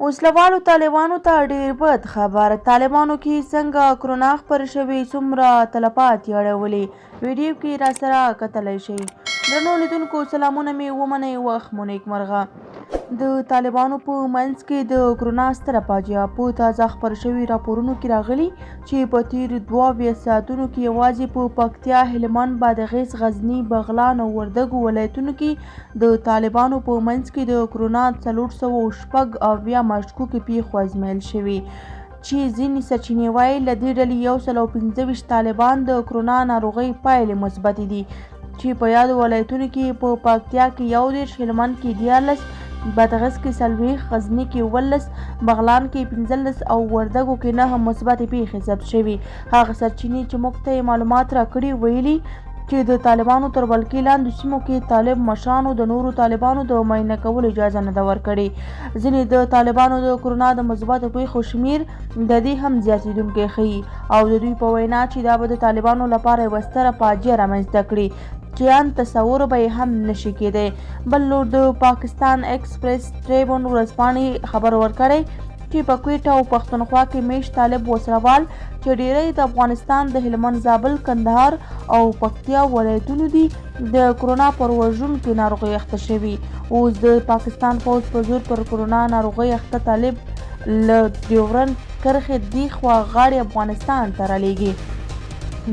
وسلوالو طالبانو ته ډېر بد خبر. طالبانو کې څنګه کرونا خپره شوې، څومره تلفات یې اړولې، ویډیو کې راسره کتلی شئ. درنو لیدونکو سلامونه مې ومنئ، وخت مو نیکمرغه. د طالبانو په منځ کې د کرونا ستره فاجعه په تازه خپره شوي راپورونو کې راغلي چې په تېرو 22 ساعتونو کې یوازې په پکتیا، هلمند، بادغیس، غزني، بغلان او وردګو ولایتونو کې د طالبانو په منځ کې د کرونا 486 مشکوکې پیښو ازمویل شوي، چې ځینې سرچینې وایي له دې ډلې 125 طالبان د کرونا ناروغۍ پایلې مثبتې دي، چې په یادو ولایتونو کې په پکتیا کې 11، هلمند کې 14، بادغیس کې 40، غزني کې 17، بغلان کې 15 او وردګو کې 9 مثبتې پیښې ثبت شوي. هغه سرچینې چې موږ ته معلومات راکړي ویلي چې د طالبانو تر ولکې لاندې سیمو کې طالب مشرانو د نورو طالبانو د معاینه کولو اجازه نه ده ورکړې. ځینې د طالبانو د کرونا د مثبتو پیښو شمیر د دې هم زیاتېدونکی ښیي او د دوی په وینا چې دا به د طالبانو لپاره یوه ستره فاجعه رامنځته کړي چې ان تصور به یې هم نشي کېدی. بل لور د پاکستان ایکسپریس ټریبون ورځپاڼې خبر ورکړی چې په کویټه او پښتونخوا کې میشت طالب وسلوال چې ډیری د افغانستان د هلمند، زابل، کندهار او پکتیا ولایتونو دي د کرونا پر وژونکې ناروغۍ اخته شوي. اوس د پاکستان پوځ په زور پر کرونا ناروغۍ اخته طالب له ډیورنډ کرښې دې خوا غاړې افغانستان ته رالیږي.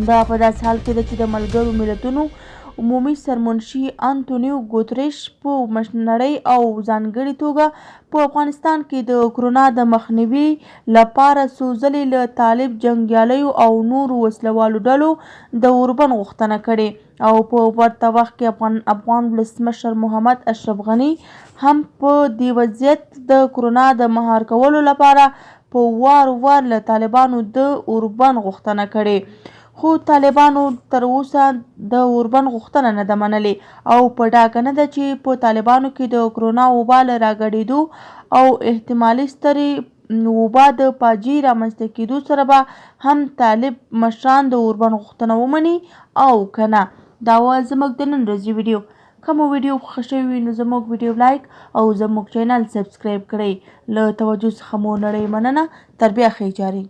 دا په داسې حال کې ده چې د ملګرو ملتونو عمومي سرمنشي انتونیو ګوتریش په نړۍ او ځانګړې توګه په افغانستان کې د کرونا د مخنیوي لپاره څو ځلې له طالب جنګیالیو او نورو وسلوالو ډلو د اوربند غوښتنه کړې او په ورته وخت کې افغان ولسمشر محمد اشرف غني هم په دې وضعیت د کرونا د مهار کولو لپاره په وار له طالبانو د اوربند غوښتنه کړې، خو طالبانو تر اوسه د اوربند غوښتنه نه ده منلې او په ډاګه نه ده چې په طالبانو کې د کرونا وبا له راګډېدو او احتمالي سترې وبا د فاجعې رامنځته کېدو سره به هم طالب مشران د اوربند غوښتنه ومني او که نه. دا وه زموږ د نن ورځې ویډیو. که مو ویډیو خوښه شوې وي نو زموږ ویډیو لایک او زموږ چینل سبسکرایب کړئ. له توجه څخه مو نړۍ مننه. تر بیا ښې جاري.